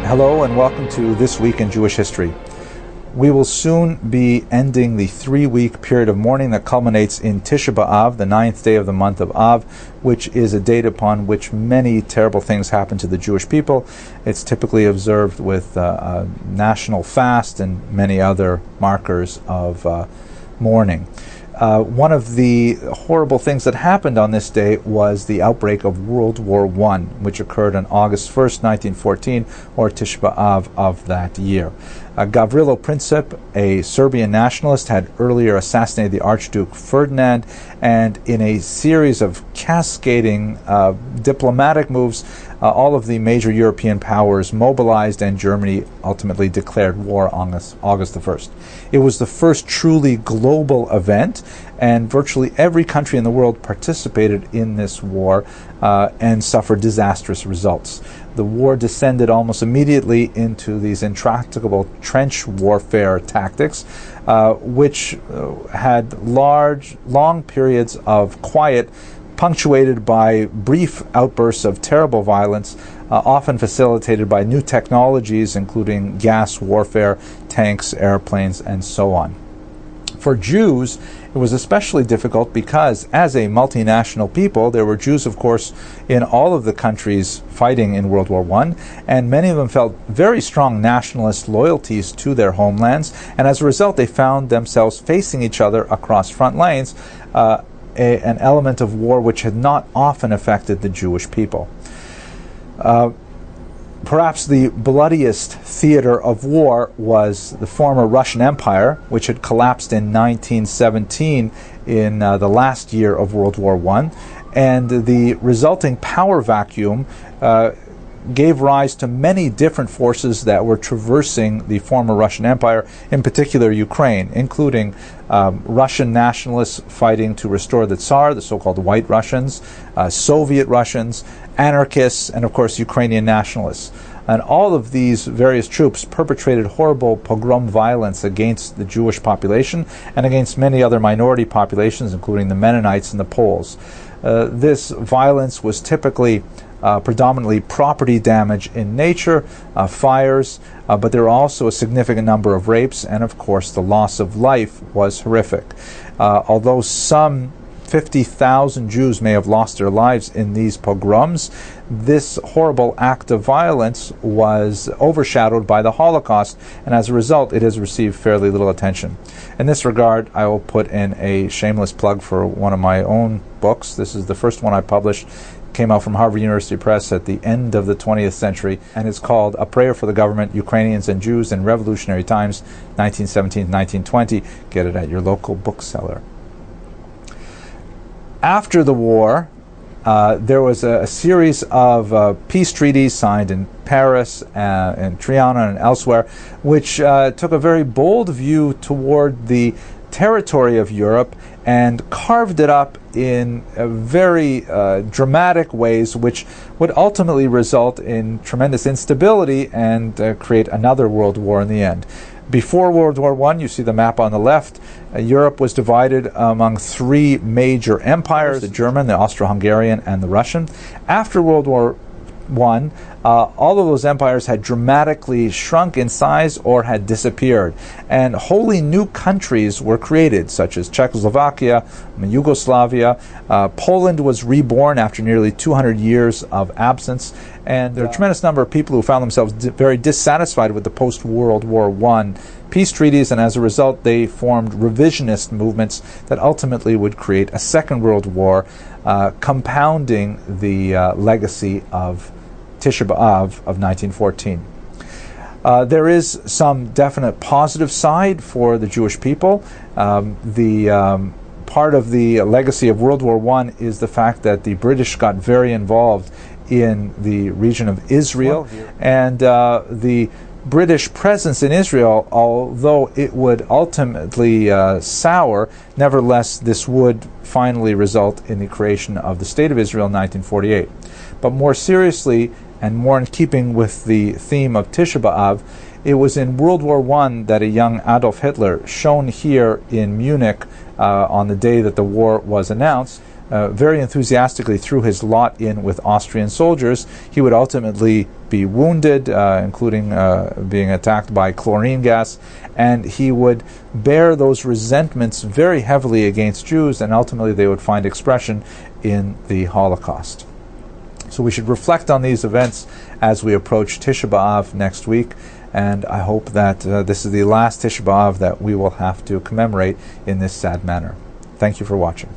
Hello and welcome to This Week in Jewish History. We will soon be ending the 3-week period of mourning that culminates in Tisha B'Av, the 9th day of the month of Av, which is a date upon which many terrible things happen to the Jewish people. It's typically observed with a national fast and many other markers of mourning. One of the horrible things that happened on this day was the outbreak of World War I, which occurred on August 1st, 1914, or Tisha B'Av of that year. Gavrilo Princip, a Serbian nationalist, had earlier assassinated the Archduke Ferdinand, and in a series of cascading diplomatic moves, all of the major European powers mobilized, and Germany ultimately declared war on August the 1st. It was the first truly global event, and virtually every country in the world participated in this war and suffered disastrous results. The war descended almost immediately into these intractable trench warfare tactics, which had long periods of quiet, punctuated by brief outbursts of terrible violence, often facilitated by new technologies, including gas warfare, tanks, airplanes, and so on. For Jews, it was especially difficult because, as a multinational people, there were Jews, of course, in all of the countries fighting in World War I, and many of them felt very strong nationalist loyalties to their homelands, and as a result, they found themselves facing each other across front lines, an element of war which had not often affected the Jewish people. Perhaps the bloodiest theater of war was the former Russian Empire, which had collapsed in 1917 in the last year of World War I, and the resulting power vacuum gave rise to many different forces that were traversing the former Russian Empire, in particular Ukraine, including Russian nationalists fighting to restore the Tsar, the so-called White Russians, Soviet Russians, anarchists, and of course Ukrainian nationalists. And all of these various troops perpetrated horrible pogrom violence against the Jewish population and against many other minority populations, including the Mennonites and the Poles. This violence was typically predominantly property damage in nature, fires, but there were also a significant number of rapes, and of course the loss of life was horrific. Although some 50,000 Jews may have lost their lives in these pogroms, this horrible act of violence was overshadowed by the Holocaust, and as a result it has received fairly little attention. In this regard, I will put in a shameless plug for one of my own books. This is the first one I published. Came out from Harvard University Press at the end of the 20th century, and it's called A Prayer for the Government, Ukrainians and Jews in Revolutionary Times, 1917-1920. Get it at your local bookseller. After the war, there was a series of peace treaties signed in Paris and Trianon and elsewhere, which took a very bold view toward the territory of Europe and carved it up in very dramatic ways, which would ultimately result in tremendous instability and create another world war in the end. Before World War I, you see the map on the left, Europe was divided among 3 major empires: the German, the Austro-Hungarian, and the Russian. After World War I, all of those empires had dramatically shrunk in size or had disappeared, and wholly new countries were created, such as Czechoslovakia, Yugoslavia. Poland was reborn after nearly 200 years of absence, and there are a tremendous number of people who found themselves very dissatisfied with the post-World War I peace treaties, and as a result they formed revisionist movements that ultimately would create a Second World War, compounding the legacy of Tisha B'Av of 1914. There is some definite positive side for the Jewish people. Part of the legacy of World War I is the fact that the British got very involved in the region of Israel, and the British presence in Israel, although it would ultimately sour, nevertheless this would finally result in the creation of the State of Israel in 1948. But more seriously, and more in keeping with the theme of Tisha B'Av, it was in World War I that a young Adolf Hitler, shown here in Munich on the day that the war was announced, very enthusiastically threw his lot in with Austrian soldiers. He would ultimately be wounded, including being attacked by chlorine gas, and he would bear those resentments very heavily against Jews, and ultimately they would find expression in the Holocaust. So we should reflect on these events as we approach Tisha B'Av next week, and I hope that this is the last Tisha B'Av that we will have to commemorate in this sad manner. Thank you for watching.